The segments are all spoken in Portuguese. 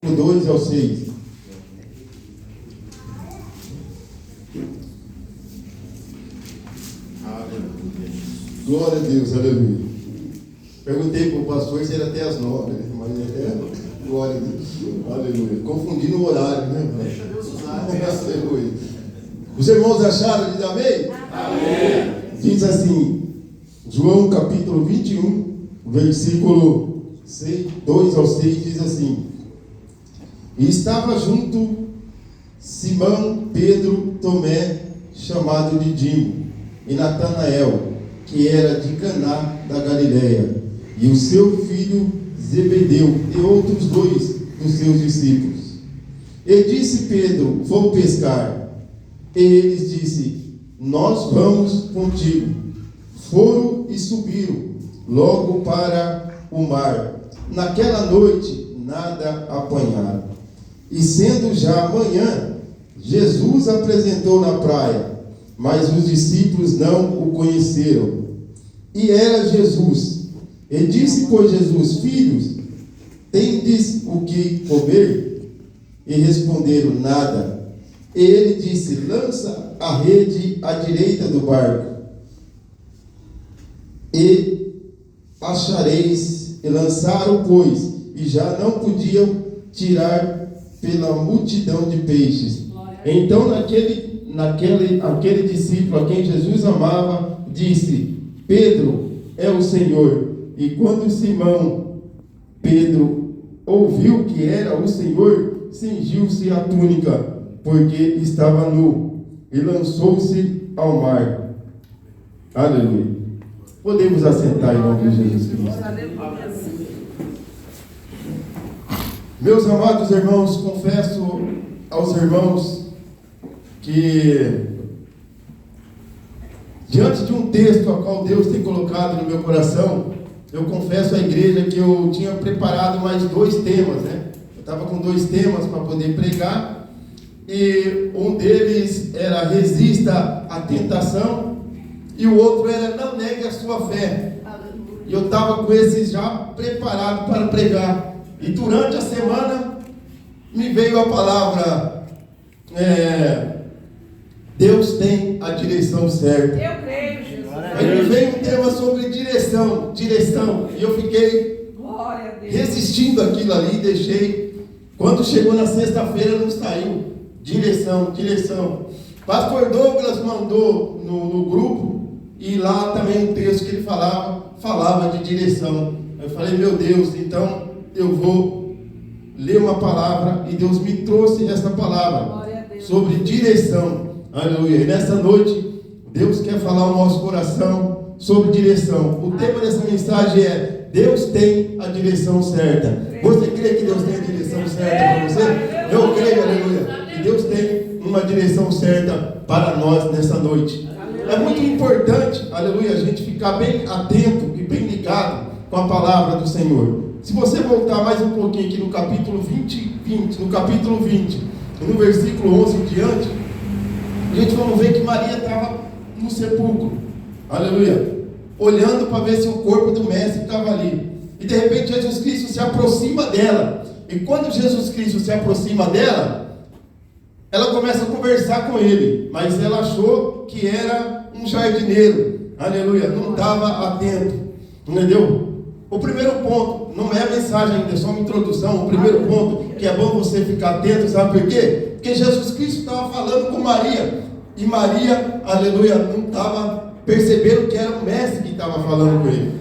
2 ao 6. Glória a Deus, aleluia. Perguntei para o pastor se era até as 9, né? Mas glória a Deus, aleluia. Confundindo o horário, né? Deixa Deus usar. Aleluia. Os irmãos acharam? Diz amém? Amém. Diz assim, João capítulo 21, versículo 2 ao 6, diz assim: E estava junto Simão, Pedro, Tomé, chamado de Dimo, e Natanael, que era de Caná da Galileia, e o seu filho Zebedeu, e outros dois dos seus discípulos. E disse Pedro: Vou pescar. E eles disse: Nós vamos contigo. Foram e subiram logo para o mar. Naquela noite nada apanharam. E sendo já manhã, Jesus apresentou na praia, mas os discípulos não o conheceram. E era Jesus. E disse, pois, Jesus: Filhos, tendes o que comer? E responderam: Nada. E ele disse: Lança a rede à direita do barco, e achareis. E lançaram, pois, e já não podiam tirar pela multidão de peixes. Então aquele discípulo a quem Jesus amava disse: Pedro é o Senhor. E quando Simão Pedro ouviu que era o Senhor, cingiu-se a túnica, porque estava nu, e lançou-se ao mar. Aleluia. Podemos assentar em nome de Jesus Cristo. Meus amados irmãos, confesso aos irmãos que, diante de um texto a qual Deus tem colocado no meu coração, eu confesso à igreja que eu tinha preparado mais 2 temas, né? Eu estava com 2 temas para poder pregar, e um deles era resista à tentação, e o outro era não negue a sua fé. E eu estava com esses já preparados para pregar. E durante a semana me veio a palavra: Deus tem a direção certa. Eu creio, Jesus. Aí me veio um tema sobre direção. E eu fiquei resistindo àquilo ali, deixei. Quando chegou na sexta-feira não saiu. Direção. Pastor Douglas mandou no grupo, e lá também um texto que ele falava de direção. Eu falei: meu Deus, então eu vou ler uma palavra, e Deus me trouxe essa palavra sobre direção. Aleluia. E nessa noite Deus quer falar ao nosso coração sobre direção. O tema dessa mensagem é: Deus tem a direção certa. Você crê que Deus tem a direção certa para você? Eu creio, aleluia, que Deus tem uma direção certa para nós nessa noite. É muito importante, aleluia, a gente ficar bem atento e bem ligado com a palavra do Senhor. Se você voltar mais um pouquinho aqui no capítulo 20, e no versículo 11 em diante, a gente vamos ver que Maria estava no sepulcro, aleluia, olhando para ver se o corpo do mestre estava ali. E de repente Jesus Cristo se aproxima dela. E quando Jesus Cristo se aproxima dela, ela começa a conversar com ele, mas ela achou que era um jardineiro, aleluia, não estava atento, entendeu? O primeiro ponto, não é a mensagem ainda, é só uma introdução. O primeiro ponto, que é bom você ficar atento, sabe por quê? Porque Jesus Cristo estava falando com Maria, e Maria, aleluia, não estava percebendo que era o mestre que estava falando com ele.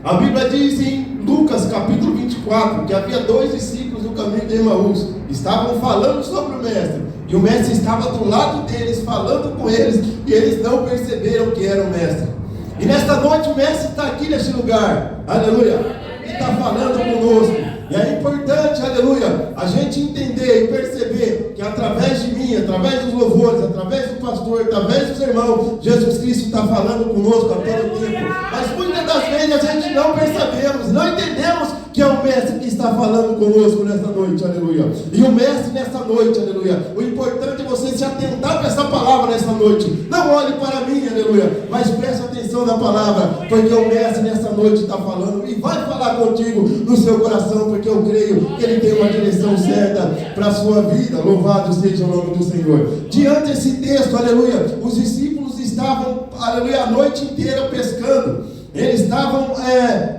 A Bíblia diz em Lucas capítulo 24, que havia 2 discípulos no caminho de Emaús, estavam falando sobre o mestre, e o mestre estava do lado deles, falando com eles, e eles não perceberam que era o mestre. E nesta noite o mestre está aqui neste lugar, aleluia, e está falando conosco. E é importante, aleluia, a gente entender e perceber que através de mim, através dos louvores, através do pastor, através dos irmãos, Jesus Cristo está falando conosco a todo tempo. Mas muitas das vezes a gente não percebemos, não entendemos que é o mestre que está falando conosco nessa noite, aleluia. E o mestre nessa noite, aleluia. O importante é você se atentar para essa palavra nessa noite. Não olhe para mim, aleluia, mas preste atenção na palavra, porque o mestre nessa noite está falando e vai falar contigo no seu coração, porque eu creio que ele tem uma direção certa para a sua vida. Louvado seja o nome do Senhor. Diante desse texto, aleluia, os discípulos estavam, aleluia, a noite inteira pescando. Eles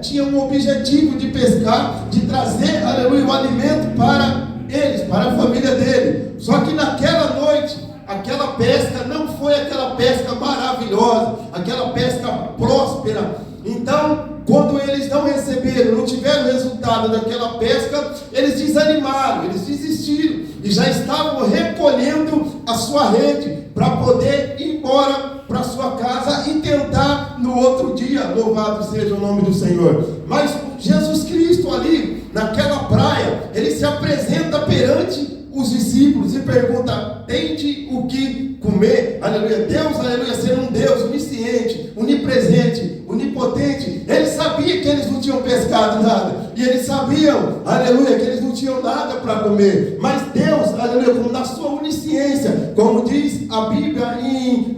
tinham um objetivo de pescar, de trazer, aleluia, o alimento para eles, para a família dele. Só que naquela noite, aquela pesca não foi aquela pesca maravilhosa, aquela pesca próspera. Então, quando eles não receberam, não tiveram resultado daquela pesca, eles desanimaram, eles desistiram e já estavam recolhendo a sua rede para poder ir embora para sua casa e tentar no outro dia. Louvado seja o nome do Senhor. Mas Jesus Cristo ali, naquela praia, ele se apresenta perante os discípulos e pergunta: tende o que comer? Aleluia. Deus, aleluia, ser um Deus onisciente, onipresente, onipotente. Ele sabia que eles não tinham pescado nada, e eles sabiam, aleluia, que eles não tinham nada para comer. Mas Deus, aleluia, como na sua onisciência, como diz a Bíblia em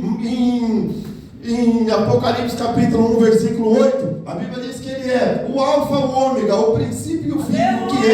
Apocalipse capítulo 1, versículo 8, a Bíblia diz que ele é o alfa, o ômega, o princípio e o fim, o que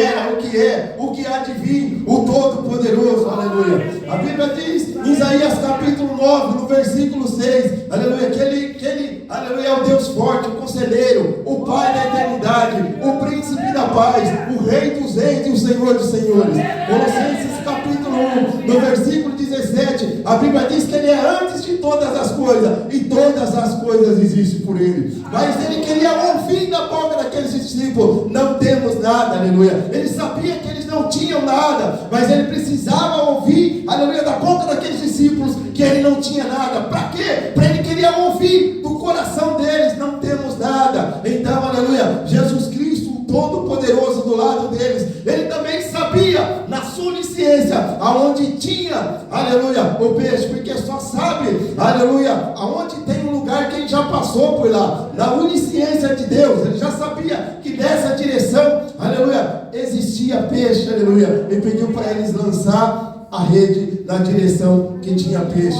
era, o que há de vir, o todo-poderoso, aleluia. A Bíblia diz em Isaías capítulo 9, no versículo 6, aleluia, que ele, aleluia, é o Deus forte, o conselheiro, o Pai da eternidade, o príncipe da paz, o Rei dos reis e o Senhor dos senhores. Colossenses capítulo 1, no versículo 17, a Bíblia diz que ele é antes de todas as coisas, e todas as coisas existem por ele. Mas ele queria ouvir da boca daqueles discípulos: não temos nada, aleluia. Ele sabia que eles não tinham nada, mas ele precisava ouvir, aleluia, da boca daqueles discípulos que ele não tinha nada. Para quê? Para ele queria ouvir do coração deles: não temos nada. Então, aleluia, Jesus Cristo, o Todo-Poderoso, do lado deles, ele também sabia, na sua onisciência, aonde tinha, aleluia, o peixe, porque só sabe, aleluia, aonde tem um lugar que ele já passou por lá. Na onisciência de Deus, ele já sabia que nessa direção, aleluia, existia peixe, aleluia, e pediu para eles lançar a rede na direção que tinha peixe.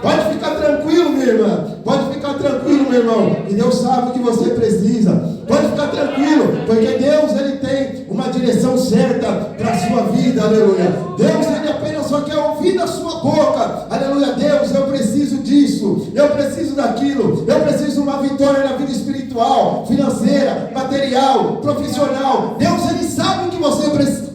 Pode ficar tranquilo, minha irmã, pode ficar tranquilo, meu irmão, e Deus sabe o que você precisa. Pode ficar tranquilo, porque Deus, ele tem uma direção certa para a sua vida, aleluia. Deus, ele apenas só quer ouvir da sua boca, aleluia. Deus, eu preciso disso, eu preciso daquilo, eu preciso de uma vitória na vida espiritual, financeira, material, profissional. Deus, ele sabe o que você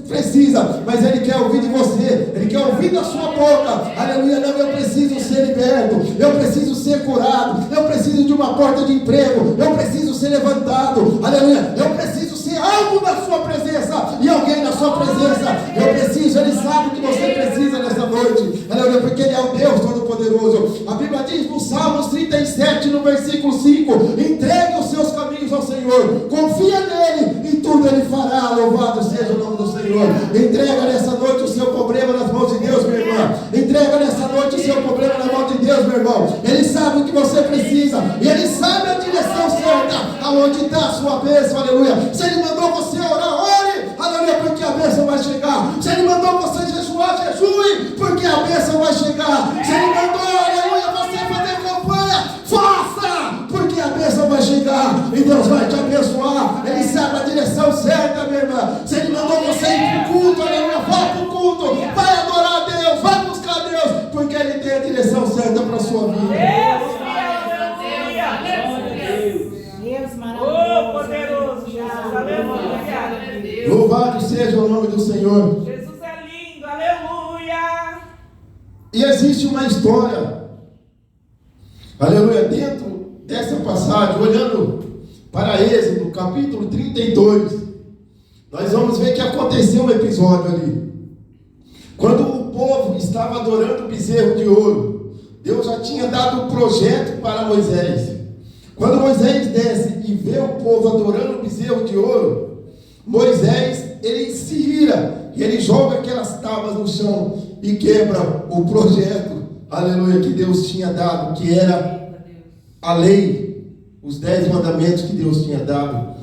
precisa, mas ele quer ouvir de você, ele quer ouvir da sua boca, aleluia. Não, eu preciso ser liberto, eu preciso ser curado, eu preciso de uma porta de emprego, eu preciso ser levantado, aleluia, eu preciso ser algo na sua presença, e alguém na sua presença, eu preciso. Ele sabe o que você precisa nessa noite, aleluia, porque ele é o Deus Todo-Poderoso. A Bíblia diz no Salmos 37, no versículo 5, entregue os seus caminhos ao Senhor, confia nele, e tudo ele fará. Louvado seja o nome do Senhor. Entrega nessa noite o seu problema nas mãos de Deus, minha irmã. Entrega nessa noite o seu problema na mão de Deus, meu irmão. Ele sabe o que você precisa, e ele sabe a direção certa, aonde está a sua bênção, aleluia. Se ele mandou você orar, ore, aleluia, porque a bênção vai chegar. Se ele mandou você jejuar, jejue, porque a bênção vai chegar. Se ele mandou, aleluia, você fazer campanha, faça, porque a bênção vai chegar, e Deus vai te abençoar. Ele sabe a direção certa, minha irmã. Se ele mandou você ir para o culto, aleluia, vá para o culto, vai adorar a Deus, vai buscar a Deus, porque ele tem a direção certa para a sua vida. Deus maravilhoso. Poderoso Jesus, aleluia. Louvado seja o nome do Senhor. Jesus é lindo, aleluia. E existe uma história, aleluia, dentro dessa passagem, olhando para Êxodo, capítulo 32, nós vamos ver que aconteceu um episódio ali. Quando o povo estava adorando o bezerro de ouro, Deus já tinha dado um projeto para Moisés. Quando Moisés desce e vê o povo adorando o bezerro de ouro, Moisés, ele se ira, e ele joga aquelas tábuas no chão e quebra o projeto, aleluia, que Deus tinha dado, que era a lei, os 10 mandamentos que Deus tinha dado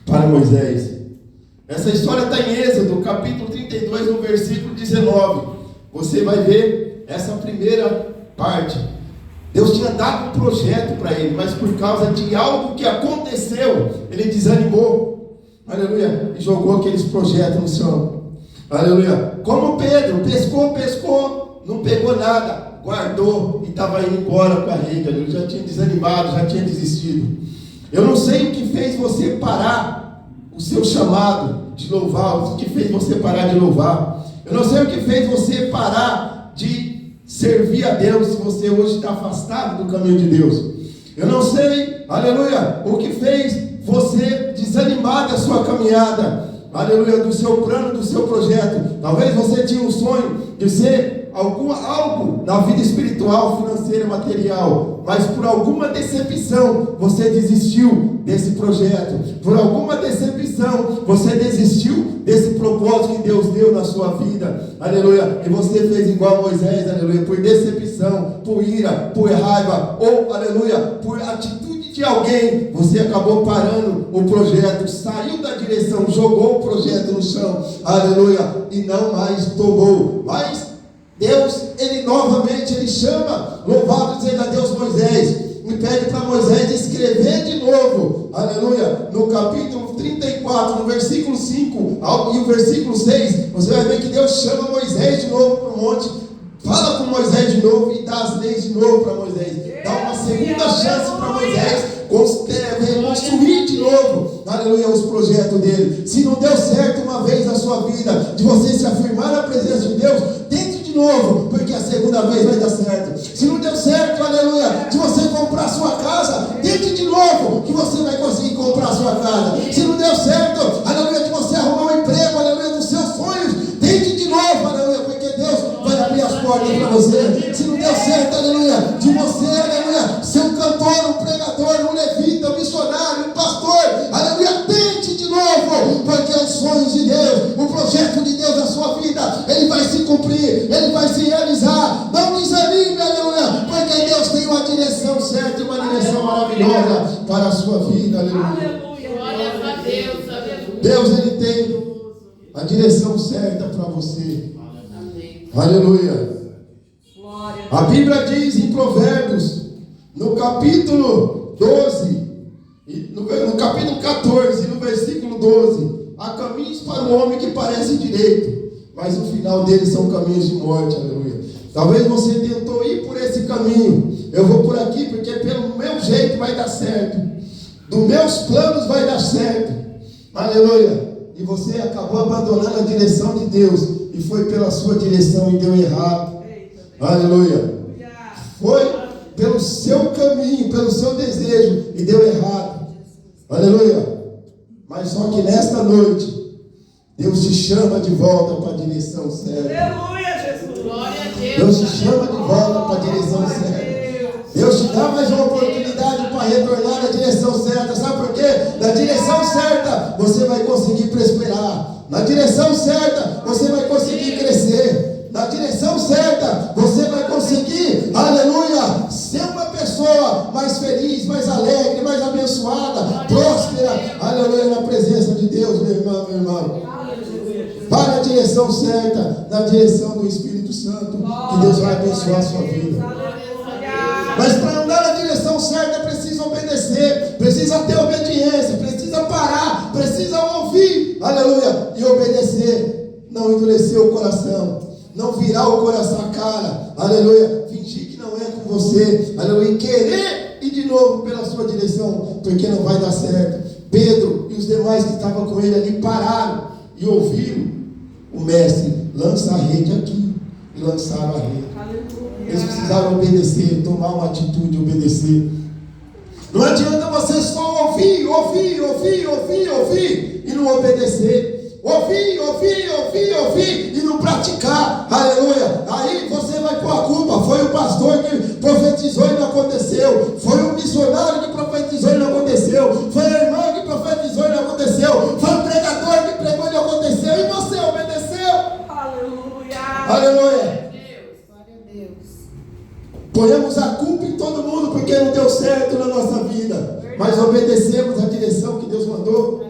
para Moisés. Essa história está em Êxodo, capítulo 32, no versículo 19. Você vai ver essa primeira parte. Deus tinha dado um projeto para ele, mas por causa de algo que aconteceu, ele desanimou. Aleluia. E jogou aqueles projetos no chão. Aleluia. Como Pedro, pescou, não pegou nada, guardou e estava indo embora com a rede. Aleluia. Já tinha desanimado, já tinha desistido. Eu não sei o que fez você parar o seu chamado de louvar, o que fez você parar de louvar. Eu não sei o que fez você parar de servir a Deus, se você hoje está afastado do caminho de Deus. Eu não sei, aleluia, o que fez você desanimar da sua caminhada, aleluia, do seu plano, do seu projeto. Talvez você tinha um sonho de ser algo na vida espiritual, financeira, material, mas por alguma decepção você desistiu desse projeto, por alguma decepção você desistiu desse propósito que Deus deu na sua vida, aleluia, e você fez igual Moisés, aleluia, por decepção, por ira, por raiva, ou aleluia, por atitude de alguém, você acabou parando o projeto, saiu da direção, jogou o projeto no chão, aleluia, e não mais tomou. Mas Deus, ele novamente, ele chama, louvado seja Deus, Moisés, e pede para Moisés escrever de novo, aleluia, no capítulo 34, no versículo 5 e o versículo 6, você vai ver que Deus chama Moisés de novo para o monte, fala com Moisés de novo e dá as leis de novo para Moisés, dá uma segunda chance para Moisés construir de novo, aleluia, os projetos dele. Se não deu certo uma vez na sua vida, de você se afirmar na presença de Deus, tente de novo, porque a segunda vez vai dar certo. Se não deu certo, aleluia, de você comprar sua casa, tente de novo, que você vai conseguir comprar sua casa. Se não deu certo, aleluia, de você arrumar um emprego, aleluia, dos seus sonhos, tente de novo, aleluia, porque Deus vai abrir as portas para você. Se não deu certo, aleluia, de você, aleluia, ser um cantor, um pregador, um levita, um missionário, um pastor, aleluia, tente de novo, porque os sonhos de Deus, o projeto de Deus na sua vida, ele vai se cumprir, ele vai se realizar. Não desanime, aleluia, porque Deus tem uma direção certa e uma direção maravilhosa para a sua vida, aleluia. Glória a Deus, aleluia. Deus, ele tem a direção certa para você. Aleluia. A Bíblia diz em Provérbios, no capítulo 12, no capítulo 14, no versículo 12, há caminhos para o homem que parecem direito, mas o final deles são caminhos de morte, aleluia. Talvez você tentou ir por esse caminho, eu vou por aqui porque pelo meu jeito vai dar certo, dos meus planos vai dar certo, aleluia, e você acabou abandonando a direção de Deus, e foi pela sua direção e deu errado, aleluia, foi pelo seu caminho, pelo seu desejo, e deu errado, aleluia. Mas só que nesta noite Deus te chama de volta para a direção certa. Aleluia, Jesus. Glória a Deus. Deus te chama de volta para a direção certa. Deus te dá mais uma oportunidade para retornar na direção certa. Sabe por quê? Na direção certa você vai conseguir prosperar. Na direção certa você vai conseguir crescer. Na direção certa você vai conseguir, aleluia, ser uma pessoa mais feliz, mais alegre, mais abençoada, próspera, aleluia, na presença de Deus, meu irmão, meu irmão. Para a direção certa, na direção do Espírito Santo, que Deus vai abençoar a sua vida. Mas para andar na direção certa precisa obedecer, precisa ter obediência, precisa parar, precisa ouvir, aleluia, e obedecer, não endurecer o coração. Não virar o coração a cara, aleluia, fingir que não é com você, aleluia, e querer ir de novo pela sua direção, porque não vai dar certo. Pedro e os demais que estavam com ele ali pararam e ouviram o mestre: lança a rede aqui, e lançaram a rede. Eles precisaram obedecer, tomar uma atitude de obedecer. Não adianta você só ouvir e não obedecer. Ouvir e não praticar, aleluia. Aí você vai pôr a culpa. Foi o pastor que profetizou e não aconteceu, foi o missionário que profetizou e não aconteceu, foi a irmã que profetizou e não aconteceu, foi o pregador que pregou e não aconteceu, e você obedeceu. Aleluia. Ponhamos a culpa em todo mundo porque não deu certo na nossa vida, mas obedecemos a direção que Deus mandou.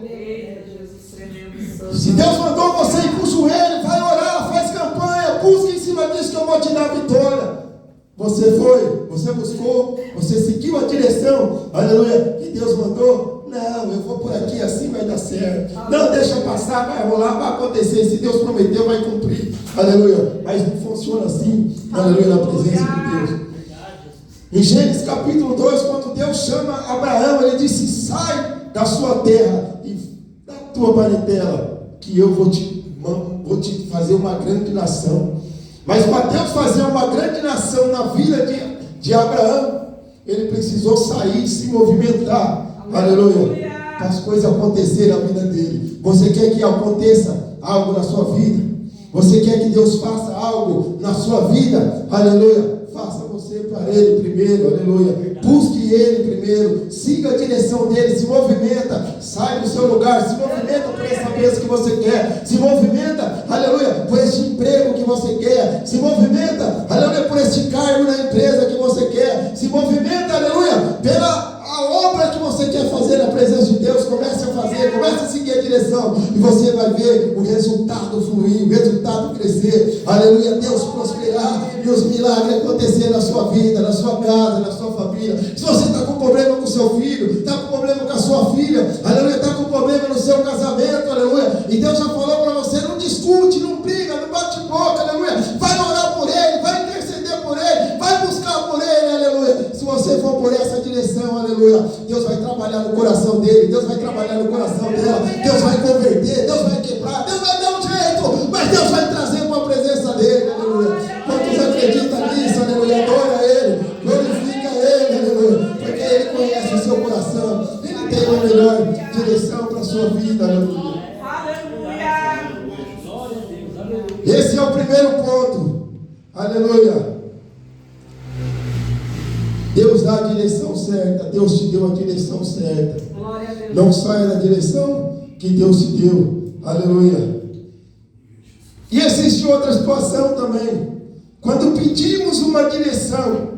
Você foi, você buscou, você seguiu a direção, aleluia, que Deus mandou. Não, eu vou por aqui, assim vai dar certo. Não, deixa passar, vai rolar, vai acontecer. Se Deus prometeu, vai cumprir, aleluia. Mas não funciona assim, aleluia, na presença de Deus. Em Gênesis capítulo 2, quando Deus chama Abraão, ele disse: sai da sua terra e da tua parentela, que eu vou te fazer uma grande nação. Mas para Deus fazer uma grande nação na vida de Abraão, ele precisou sair e se movimentar, aleluia, para as coisas acontecerem na vida dele. Você quer que aconteça algo na sua vida? Você quer que Deus faça algo na sua vida? Aleluia. Faça você para Ele primeiro, aleluia. Busque Ele primeiro, siga a direção dEle, se movimenta, sai do seu lugar, se movimenta por essa bênção que você quer, se movimenta, aleluia, por esse emprego que você quer, se movimenta, aleluia, por esse cargo na empresa que você quer, se movimenta, aleluia, pela a obra que você quer fazer na presença de Deus. Comece a fazer, comece a seguir a direção, e você vai ver o resultado fluir, o resultado crescer, aleluia, Deus prosperar e os milagres acontecer na sua vida, na sua casa, na sua família. Se você está com problema com o seu filho, está com problema com a sua filha, aleluia, está com problema no seu casamento, aleluia, e Deus já falou para você: não discute, não briga, não bate boca, aleluia, vai orar por ele, vai interceder por ele, vai buscar por ele, aleluia. Se você for por essa direção, aleluia, Deus vai trabalhar no coração dele, Deus vai trabalhar no coração dela, Deus vai converter, Deus vai quebrar, Deus vai dar um jeito, mas Deus vai trazer para a presença dele, aleluia. Quantos acreditam nisso, aleluia? Adora ele, glorifica ele, aleluia, porque ele conhece o seu coração, ele tem a melhor direção para a sua vida, aleluia. Esse é o primeiro ponto, aleluia. Deus dá a direção certa, Deus te deu a direção certa. Não saia da direção que Deus te deu, aleluia. E existe outra situação também. Quando pedimos uma direção,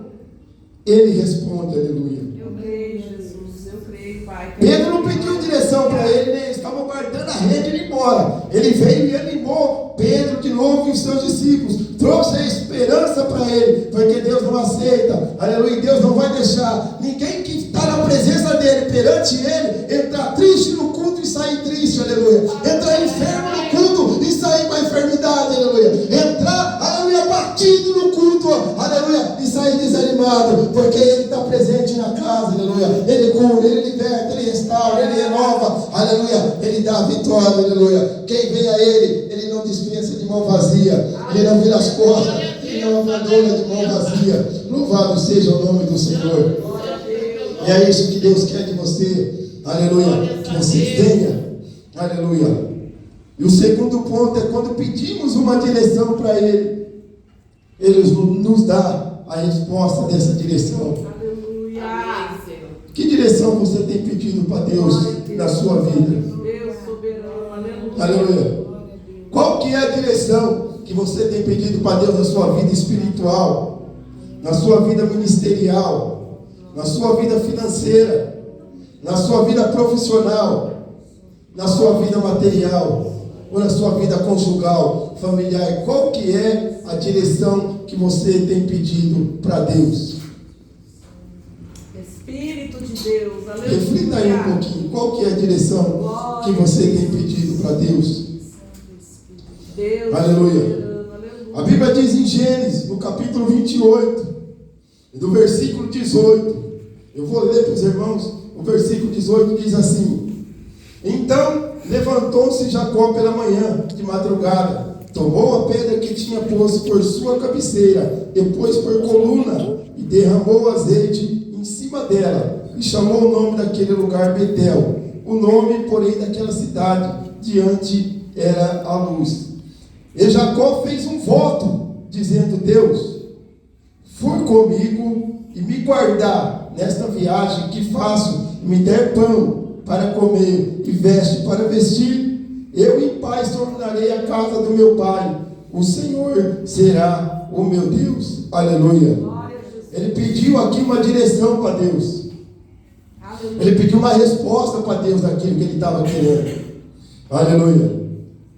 Ele responde, aleluia. Eu creio, Jesus, eu creio, Pai. Pedro não pediu direção para ele, né? Eles estavam guardando a rede e ir embora. Ele veio e animou Pedro de novo e os seus discípulos. Trouxe a esperança para ele, porque Deus não aceita, aleluia, Deus não vai deixar ninguém que está na presença dele, perante ele, entrar triste no culto e sair triste, aleluia, entrar enfermo no culto e sair com a enfermidade, aleluia, entrar, aleluia, batido no culto, aleluia, e sair desanimado, porque ele está presente na casa, aleluia, ele cura, ele liberta, ele restaura, ele renova, aleluia, ele dá a vitória, aleluia. Quem vem a ele não dispensa de mão vazia, ele não vira as costas, ele não abandona de mão vazia. Louvado seja o nome do Senhor. E é isso que Deus quer de você, aleluia, que você tenha, aleluia. E o segundo ponto é quando pedimos uma direção para Ele, Ele nos dá a resposta dessa direção. Que direção você tem pedido para Deus na sua vida? Aleluia. Qual que é a direção que você tem pedido para Deus na sua vida espiritual, na sua vida ministerial, na sua vida financeira, na sua vida profissional, na sua vida material, ou na sua vida conjugal, familiar? Qual que é a direção que você tem pedido para Deus? Espírito de Deus, aleluia. Reflita aí um pouquinho. Qual que é a direção que você tem pedido para Deus? Deus, aleluia. A Bíblia diz em Gênesis, no capítulo 28, do versículo 18. Eu vou ler para os irmãos. O versículo 18 diz assim: então levantou-se Jacó pela manhã, de madrugada, tomou a pedra que tinha posto por sua cabeceira, depois por coluna, e derramou azeite em cima dela, e chamou o nome daquele lugar Betel. O nome, porém, daquela cidade diante era a luz. E Jacó fez um voto, dizendo: Deus, for comigo e me guardar nesta viagem que faço, e me der pão para comer e veste para vestir, eu em paz tornarei a casa do meu pai. O Senhor será o meu Deus. Aleluia. Ele pediu aqui uma direção para Deus. Ele pediu uma resposta para Deus daquilo que ele estava querendo. Aleluia.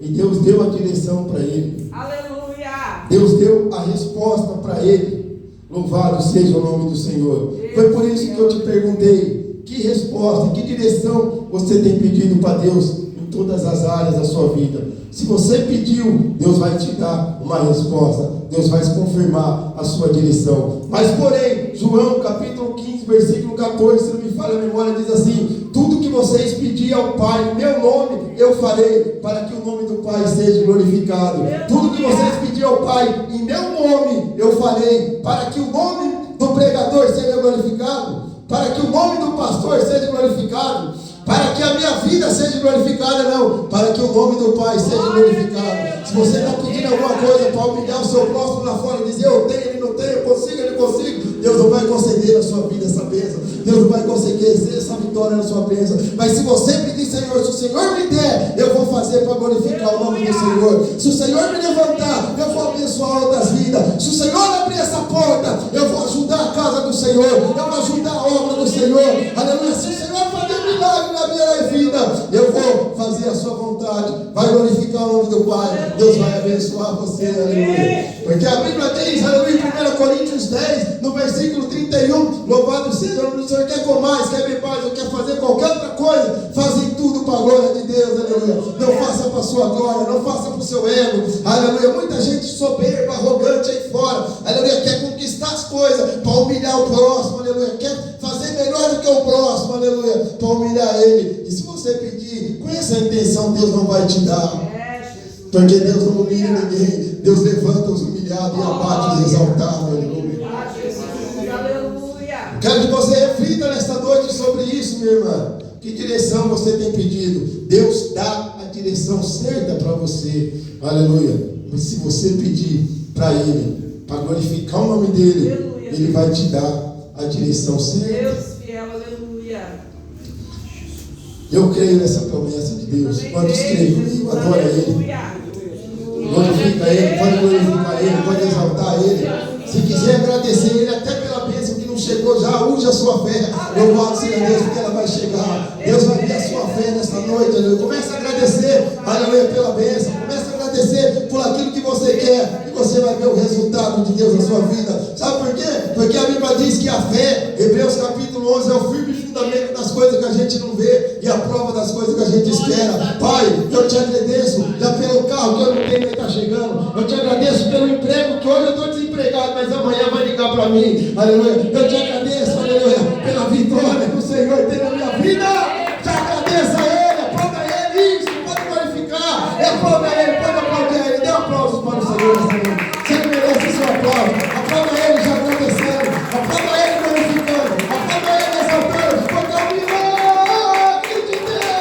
E Deus deu a direção para ele. Aleluia. Deus deu a resposta para ele. Louvado seja o nome do Senhor. Foi por isso que eu te perguntei, que resposta, que direção você tem pedido para Deus em todas as áreas da sua vida. Se você pediu, Deus vai te dar uma resposta. Deus vai confirmar a sua direção. Mas porém, João capítulo 15, versículo 14, se não me falha a memória, diz assim: tudo que vocês pedirem ao Pai, em meu nome, eu farei, para que o nome do Pai seja glorificado. Tudo que vocês pedirem ao Pai, em meu nome, eu farei, para que o nome do pregador seja glorificado, para que o nome do pastor seja glorificado, para que a minha vida seja glorificada, não, para que o nome do Pai seja glorificado. Se você está pedindo alguma coisa para humilhar o seu próximo lá fora e dizer eu tenho, ele não tem, eu consigo, ele consigo, Deus não vai conceder na sua vida essa bênção. Deus não vai conceder essa vitória na sua bênção. Mas se você pedir, Senhor, se o Senhor me der, eu vou fazer para glorificar o nome do Senhor. Se o Senhor me levantar, eu vou abençoar outras vidas. Se o Senhor abrir essa porta, eu vou ajudar a casa do Senhor, eu vou ajudar a obra do Senhor. Aleluia. Se o Senhor fazer milagre na minha vida, eu vou fazer a sua vontade. Vai glorificar o nome do Pai. Deus vai abençoar você, aleluia. Porque a Bíblia diz, aleluia, em 1 Coríntios 10, no versículo 31, louvado seja o nome do Senhor, quer comais, quer bebais, ou quer fazer qualquer outra coisa, fazem tudo para a glória de Deus, aleluia. Não faça para a sua glória, não faça para o seu ego, aleluia. Muita gente soberba, arrogante aí fora, aleluia, quer conquistar as coisas para humilhar o próximo, aleluia, quer fazer melhor do que o próximo, aleluia, para humilhar ele. E se você pedir com essa intenção, Deus não vai te dar. Porque Deus não humilha ninguém. Deus levanta os humilhados e abate os exaltados. Aleluia. Quero que você reflita nesta noite sobre isso, minha irmã. Que direção você tem pedido? Deus dá a direção certa para você. Aleluia. Mas se você pedir para Ele, para glorificar o nome dEle, aleluia, Ele vai te dar a direção certa. Deus fiel, aleluia. Eu creio nessa promessa de Deus. Quantos creem comigo? Adora Ele. Glorifica Ele, pode glorificar Ele, pode exaltar Ele. Se quiser agradecer Ele até pela bênção que não chegou, já use a sua fé. Louvado seja Deus, porque ela vai chegar. Deus vai ver a sua fé nesta noite, aleluia. Comece a agradecer, aleluia, pela bênção. Comece a agradecer por aquilo que você quer, e você vai ver o resultado de Deus na sua vida. Sabe por quê? Porque a Bíblia diz que a fé, Hebreus capítulo 11, é o firme fundamento das coisas que a gente não vê e a prova das coisas que a gente espera. Pai, eu te agradeço já pelo carro que eu não tenho que está chegando. Eu te agradeço pelo emprego que hoje eu estou desempregado, mas amanhã vai ligar para mim. Aleluia. Eu te agradeço, aleluia, pela vitória que o Senhor tem na minha vida. Te agradeça a Ele, aplauda a Ele. Isso, pode glorificar. Aplauda a Ele, pode aplaudir a Ele. Dê um aplauso para o Senhor, Senhor. Você merece o seu aplauso. Aplauda a Ele já agradecendo. Aplauda a Ele glorificando. Aplauda a Ele exaltando. Porque é o milagre de Deus.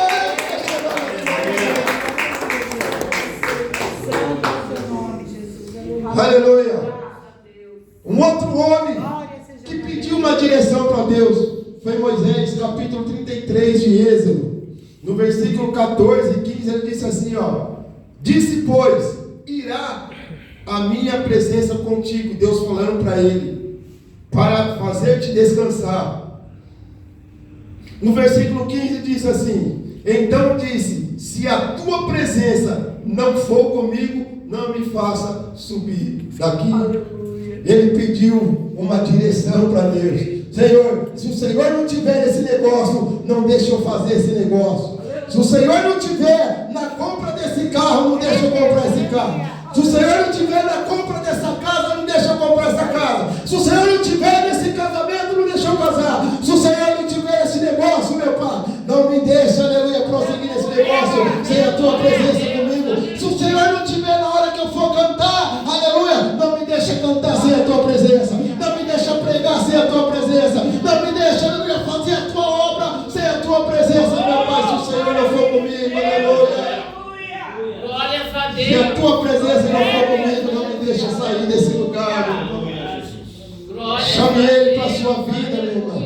Aleluia. Um outro homem que pediu uma direção para Deus foi Moisés, capítulo 33 de Êxodo, no versículo 14 e 15, ele disse assim, disse, pois, irá a minha presença contigo, Deus falando para ele, para fazer-te descansar. No versículo 15 diz assim, então disse, se a tua presença não for comigo, não me faça subir daqui. Ele pediu uma direção para Deus. Senhor, se o Senhor não tiver nesse negócio, não deixe eu fazer esse negócio. Se o Senhor não tiver na compra desse carro, não deixe eu comprar esse carro. Se o Senhor não tiver na compra dessa casa, não deixe eu comprar essa casa. Se o Senhor não tiver nesse casamento, não deixe eu casar. Se o Senhor não tiver nesse negócio, meu Pai, não me deixe, aleluia, prosseguir nesse negócio sem a tua presença comigo. Se o Senhor não tiver na hora que eu for cantar, aleluia, não me deixa cantar sem a tua presença. Não me deixa pregar sem a tua presença. Não me deixa, aleluia, fazer a tua obra sem a tua presença, meu Pai. Se o Senhor não for comigo, aleluia. Glórias a Deus. Se a tua presença não for comigo, não me deixa sair desse lugar, meu irmão. Chame Ele para a sua vida, meu irmão.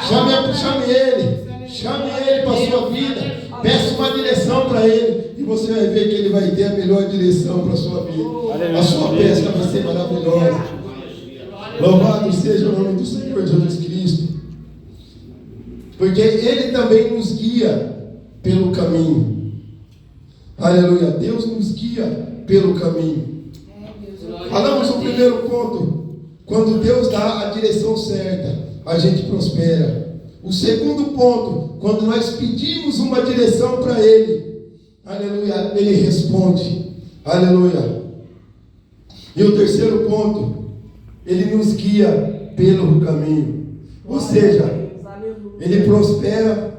Chame Ele. Chame Ele para a sua vida. Peça uma direção para Ele. E você vai ver que Ele vai ter a melhor direção para a sua vida. A sua pesca vai ser maravilhosa. Louvado seja o nome do Senhor Jesus Cristo. Porque Ele também nos guia pelo caminho. Aleluia. Deus nos guia pelo caminho. Falamos o primeiro ponto. Quando Deus dá a direção certa, a gente prospera. O segundo ponto, quando nós pedimos uma direção para Ele, aleluia, Ele responde, aleluia. E o terceiro ponto, Ele nos guia pelo caminho. Ou seja, Ele prospera,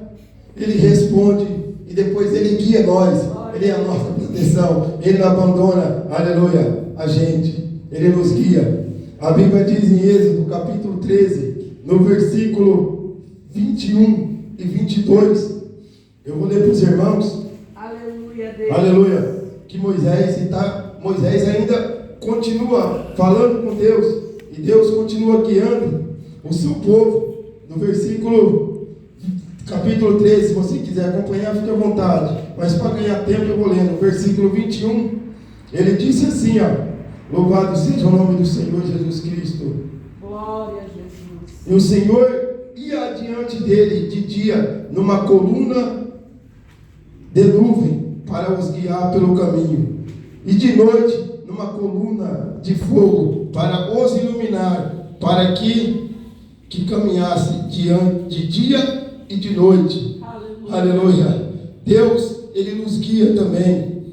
Ele responde e depois Ele guia nós. Ele é a nossa proteção. Ele não abandona, aleluia, a gente. Ele nos guia. A Bíblia diz em Êxodo, capítulo 13, no versículo 21 e 22. Eu vou ler para os irmãos. Aleluia, Deus. Aleluia. Que Moisés ainda continua falando com Deus. E Deus continua guiando o seu povo. No versículo, capítulo 13, se você quiser acompanhar, fique à vontade. Mas para ganhar tempo eu vou ler. No versículo 21, ele disse assim, ó. Louvado seja o nome do Senhor Jesus Cristo. Glória a Jesus. E o Senhor ia adiante dele de dia numa coluna de nuvem para os guiar pelo caminho, e de noite numa coluna de fogo para os iluminar, para que caminhasse de dia e de noite. Aleluia. Deus, Ele nos guia também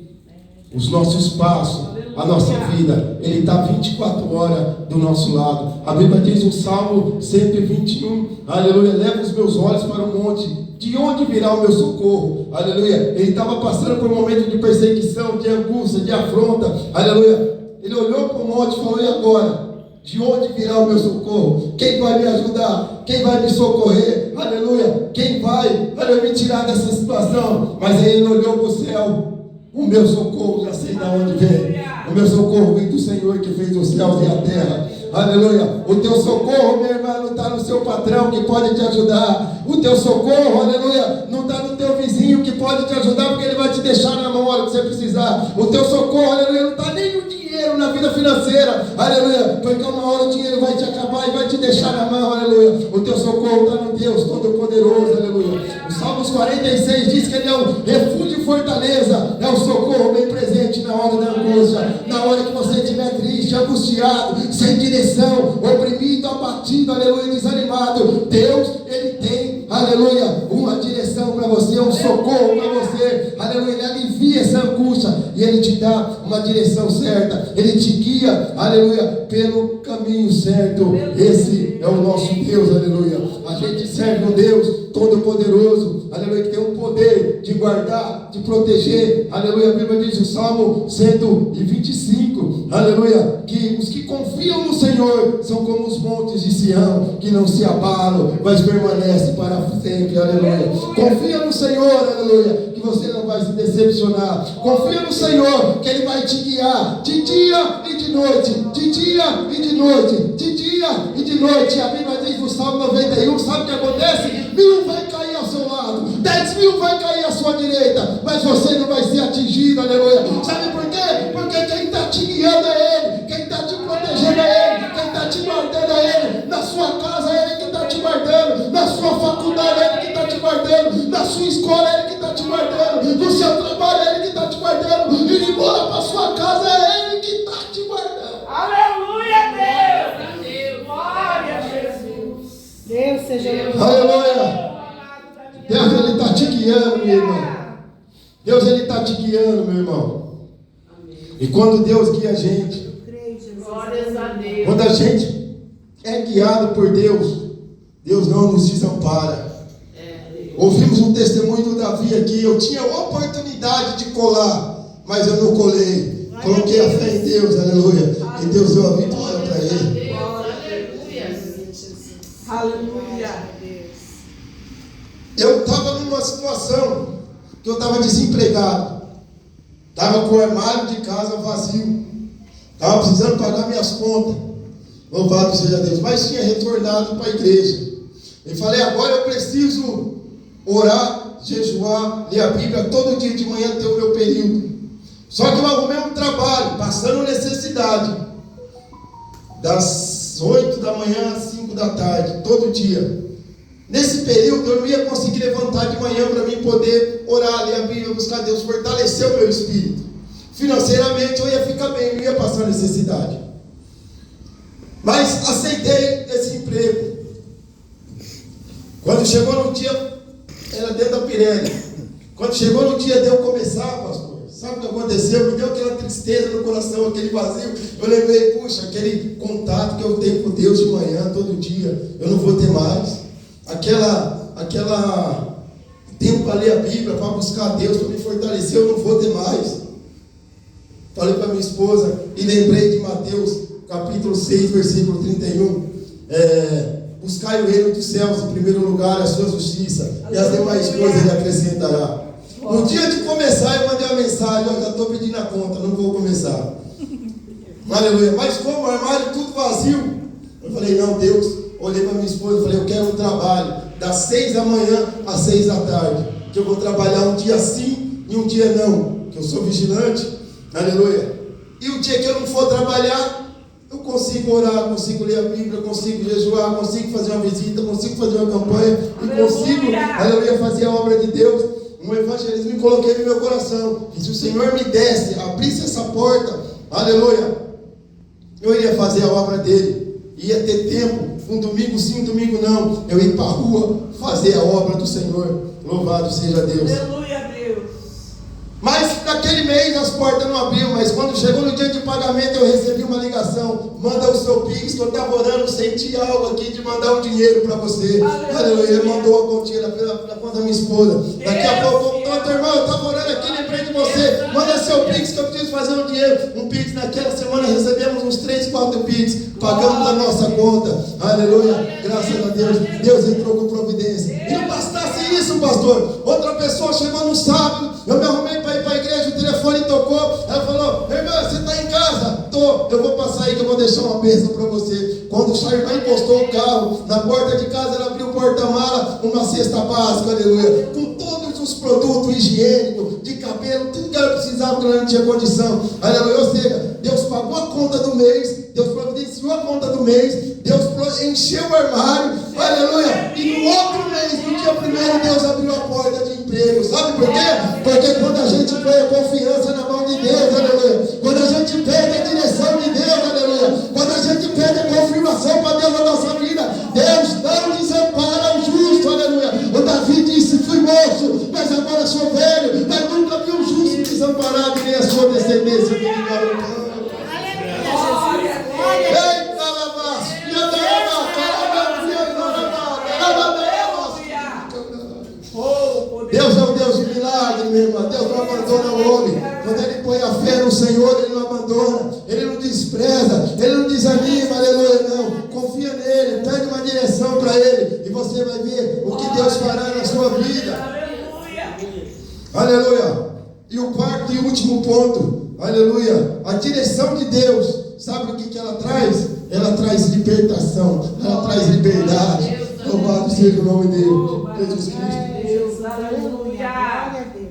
os nossos passos, a nossa vida. Ele está 24 horas do nosso lado. A Bíblia diz no Salmo 121, aleluia, leva os meus olhos para o monte, de onde virá o meu socorro? Aleluia. Ele estava passando por um momento de perseguição, de angústia, de afronta, aleluia. Ele olhou para o monte e falou, e agora? De onde virá o meu socorro? Quem vai me ajudar? Quem vai me socorrer? Aleluia. Quem vai, aleluia, me tirar dessa situação? Mas aí ele olhou para o céu. O meu socorro, já sei de onde vem. O meu socorro vem do Senhor que fez os céus e a terra. Aleluia. O teu socorro, minha irmã, não está no seu patrão que pode te ajudar. O teu socorro, aleluia, não está no teu vizinho que pode te ajudar, porque ele vai te deixar na mão a hora que você precisar. O teu socorro, aleluia, não está nem no dinheiro, na vida financeira. Aleluia. Porque uma hora o dinheiro vai te acabar e vai te deixar na mão. Aleluia. O teu socorro está no Deus Todo-Poderoso. Aleluia. O Salmos 46 diz que Ele é o refúgio e fortaleza. É o socorro bem presente na hora da angústia. Na hora que você estiver triste, angustiado, sem direção, oprimido, abatido, aleluia, desanimado. Deus, Ele tem, aleluia, uma direção para você, um socorro para você. Aleluia. Ele alivia essa angústia e Ele te dá uma direção certa. Ele te guia, aleluia, pelo caminho certo. Esse é o nosso Deus, aleluia. A gente serve um Deus Todo-Poderoso, aleluia, que tem um poder de guardar, de proteger, aleluia. A Bíblia diz no Salmo 125, aleluia, que os que confiam no Senhor são como os montes de Sião, que não se abalam, mas permanecem para sempre, aleluia. Confia no Senhor, aleluia, que você não vai se decepcionar. Confia no Senhor, que Ele vai te guiar de dia e de noite, de dia e de noite, de dia e de noite. A Bíblia diz no Salmo 91, sabe o que acontece? 1000 vai cair ao seu lado, 10.000 vai cair à sua direita, mas você não vai ser atingido, aleluia. Sabe por quê? Porque quem está te guiando é Ele, quem está te protegendo é Ele, quem está te guardando é Ele. Na sua casa é Ele que está te guardando, na sua faculdade é Ele que está te guardando, na sua escola é Ele que está te guardando, no seu trabalho é Ele que está te guardando, indo embora para a sua casa é Ele que está te guardando. Aleluia, Deus! Glória a Jesus! Deus seja louvado. Aleluia! Deus, Ele está te guiando, meu irmão. Deus, Ele está te guiando, meu irmão. E quando Deus guia a gente, Glórias a Deus. quando a gente é guiado por Deus, Deus não nos desampara. Ouvimos um testemunho do Davi aqui. Eu tinha a oportunidade de colar, mas eu não colei. Coloquei a fé em Deus, aleluia. E Deus deu a vitória para ele. Aleluia. Eu estava numa situação que eu estava desempregado. Estava com o armário de casa vazio. Estava precisando pagar minhas contas. Louvado seja Deus. Mas tinha retornado para a igreja. E falei, agora eu preciso orar, jejuar, ler a Bíblia todo dia de manhã, ter o meu período. Só que eu arrumei um trabalho, passando necessidade. Das 8 da manhã às 5 da tarde, todo dia. Nesse período eu não ia conseguir levantar de manhã para mim poder orar, ler a Bíblia, buscar Deus, fortalecer o meu espírito. Financeiramente eu ia ficar bem, não ia passar necessidade. Mas aceitei esse emprego. Quando chegou no dia, era dentro da Pirelli. Quando chegou no dia de eu começar, pastor, sabe o que aconteceu? Me deu aquela tristeza no coração, aquele vazio. Eu lembrei, puxa, aquele contato que eu tenho com Deus de manhã, todo dia, eu não vou ter mais. Aquela tempo para ler a Bíblia, para buscar Deus, para me fortalecer, eu não vou ter mais. Falei para minha esposa e lembrei de Mateus, capítulo 6, versículo 31. Buscai o reino dos céus em primeiro lugar, a sua justiça, e as demais coisas ele acrescentará. No dia de começar, eu mandei uma mensagem: eu já estou pedindo a conta, não vou começar. Aleluia. Mas como o armário tudo vazio, eu falei: não, Deus. Olhei para minha esposa e falei: eu quero um trabalho das 6 da manhã às 6 da tarde, que eu vou trabalhar um dia sim e um dia não, que eu sou vigilante. Aleluia. E o dia que eu não for trabalhar, eu consigo orar, consigo ler a Bíblia, consigo jejuar, consigo fazer uma visita, consigo fazer uma campanha, e consigo, aleluia, fazer a obra de Deus. Um evangelismo me coloquei no meu coração. E se o Senhor me desse, abrisse essa porta, aleluia, eu iria fazer a obra dele. Ia ter tempo, um domingo sim, um domingo não. Eu ia para a rua fazer a obra do Senhor. Louvado seja Deus. Aleluia, Deus. Mas naquele mês as portas não abriam. Mas quando chegou no dia de pagamento, eu recebi uma ligação: manda o seu Pix, que eu estava orando, senti algo aqui de mandar um dinheiro para você. Aleluia. Ele mandou a continha pela conta da minha esposa. Daqui a pouco, doutor irmão, eu estava orando aqui, lembrei de você. Manda seu Pix, que eu preciso fazer um dinheiro. Um Pix. Naquela semana recebemos uns 3, 4 Pix. Pagamos a nossa conta. Aleluia. Graças a Deus. Deus entrou com providência. E não bastasse isso, pastor. Outra pessoa chegou no sábado. Eu me arrumei para ir para a igreja. O telefone tocou. Ela falou: irmã, você está em casa? Tô. Eu vou passar aí que eu vou deixar uma bênção para você. Quando a irmã encostou o carro na porta de casa, ela abriu o porta-mala, uma cesta básica, aleluia, com todos os produtos higiênicos, de cabelo, tudo que ela precisava, porque ela não tinha condição. Aleluia. Ou seja, Deus pagou a conta do mês, Deus providenciou a conta do mês, Deus encheu o armário, aleluia. E no outro mês, no dia primeiro, Deus abriu a porta de emprego. Sabe por quê? Porque quando a gente põe a confiança na mão de Deus, aleluia, quando a gente pede a direção de Deus, aleluia, quando a gente pede a confirmação para Deus na nossa vida, Deus não desampara o justo, aleluia. O Davi disse: fui moço, mas agora sou velho, mas nunca vi um justo desamparado, nem a sua descendência que ligaram o pão. Deus é um Deus de milagre, meu irmão. Deus não abandona o homem. Quando ele põe a fé no Senhor, ele não abandona, ele não despreza, ele não desanima, aleluia, não. Confia nele, pede uma direção para ele, e você vai ver o que Deus fará na sua vida. Aleluia. E o quarto e último ponto, aleluia, a direção de Deus. Sabe o que ela traz? Ela traz libertação, ela traz liberdade. Louvado seja o nome dele, Jesus Cristo.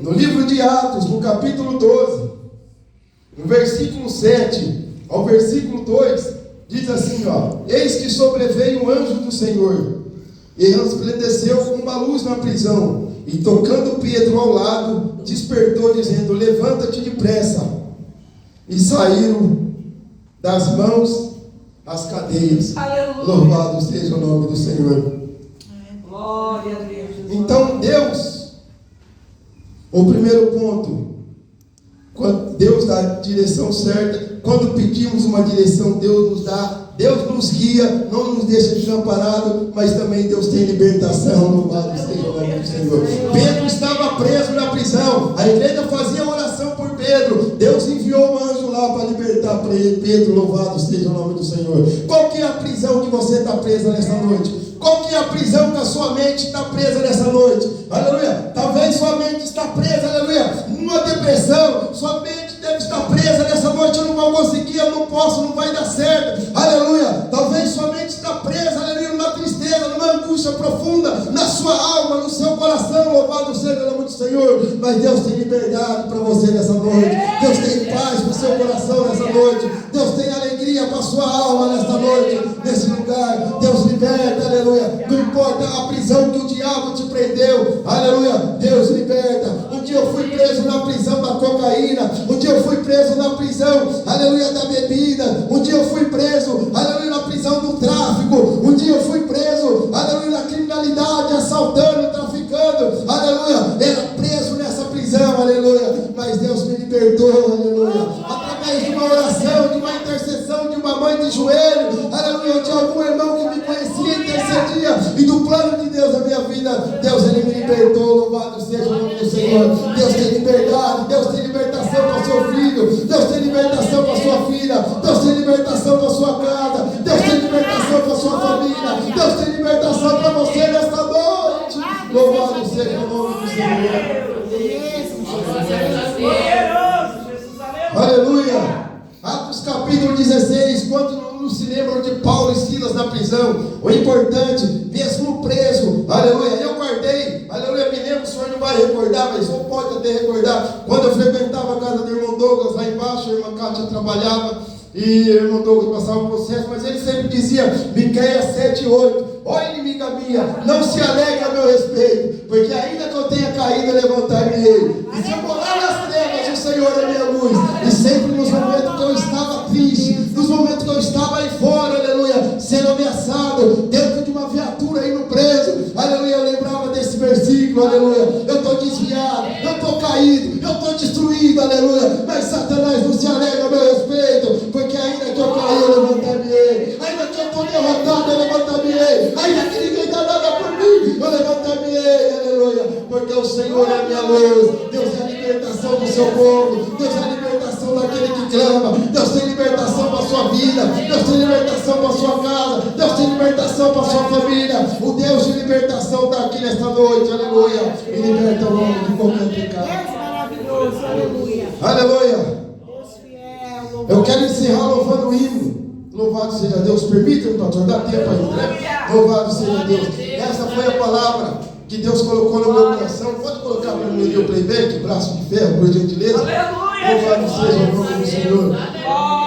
No livro de Atos, no capítulo 12, no versículo 7 ao versículo 2, diz assim, ó: eis que sobreveio um anjo do Senhor, e resplandeceu como uma luz na prisão, e tocando Pedro ao lado, despertou, dizendo: levanta-te depressa. E saíram das mãos as cadeias. Aleluia. Louvado seja o nome do Senhor. Glória a Deus. Então Deus, o primeiro ponto, quando Deus dá a direção certa, quando pedimos uma direção, Deus nos dá, Deus nos guia, não nos deixa desamparado, mas também Deus tem libertação. Louvado seja o nome do Senhor. Pedro estava preso na prisão, a igreja fazia oração por Pedro, Deus enviou um anjo lá para libertar Pedro. Louvado seja o nome do Senhor. Qual que é a prisão que você está presa nessa noite? Qual que é a prisão que a sua mente está presa nessa noite? Aleluia. Talvez sua mente está presa, aleluia, numa depressão. Sua mente deve estar presa nessa noite: eu não vou conseguir, eu não posso, não vai dar certo. Aleluia. Talvez sua mente está presa, aleluia, numa tristeza, numa angústia profunda na sua alma, no seu coração. Louvado seja o nome do Senhor. Mas Deus tem liberdade para você nessa noite. Deus tem paz para o seu coração nessa noite. Deus tem alegria para a sua alma nesta noite, nesse lugar. Deus liberta, aleluia. Não importa a prisão que o diabo te prendeu, aleluia, Deus liberta. Um dia eu fui preso na prisão da cocaína, um dia eu fui preso na prisão, aleluia, da bebida, um dia eu fui preso, aleluia, na prisão de joelho, aleluia, eu tinha algum irmão que me conhecia, intercedia, e do plano de Deus na minha vida, Deus ele me libertou, louvado seja o nome do Senhor. Deus tem liberdade, Deus tem libertação para o seu filho, Deus tem libertação para a sua filha, Deus tem libertação para a sua casa, Deus tem libertação para a sua família, Deus tem libertação para você nesta noite. Louvado seja o nome do Senhor. Aleluia. Atos capítulo 16, quando no cinema de Paulo e Silas na prisão, o importante, mesmo preso, aleluia, eu guardei, aleluia, me lembro, o senhor não vai recordar, mas ou pode até recordar, quando eu frequentava a casa do irmão Douglas lá embaixo, a irmã Cátia trabalhava, e o irmão Douglas passava um processo, mas ele sempre dizia, Miqueias 7:8, ó inimiga minha, não se alegre a meu respeito, porque ainda que eu tenha caído, levantar-me-ei, e se eu morar nas trevas, o Senhor é minha luz, e sempre nos momentos que eu estava triste, nos momentos que eu estava aí fora, aleluia, sendo ameaçado, dentro de uma viatura indo preso, aleluia, eu lembrava desse versículo, aleluia, eu estou desviado, eu estou caído, eu estou destruído, aleluia, mas Satanás não se alegra a meu respeito, porque ainda que eu caí, eu levantar-me-ei, ainda que eu estou derrotado, eu levantar-me-ei, ainda que ninguém dá nada por mim, eu levantar-me-ei, aleluia, porque o Senhor é a minha luz, Deus é a libertação do seu povo, Deus é a libertação daquele que clama, Deus tem libertação para a sua vida, Deus tem libertação para a sua casa, Deus tem libertação para a sua família, o Deus de libertação está aqui nesta noite, aleluia, e liberta o homem de qualquer pecado. Deus maravilhoso, aleluia. Aleluia. Deus fiel. Eu quero encerrar louvando o hino. Louvado seja Deus. Permita-me, pastor, dá tempo ainda, né? Louvado seja Deus. Essa foi a palavra que Deus colocou no meu coração. Pode colocar para mim o playback, braço de ferro, por gentileza. Aleluia. Louvado seja o nome do Senhor.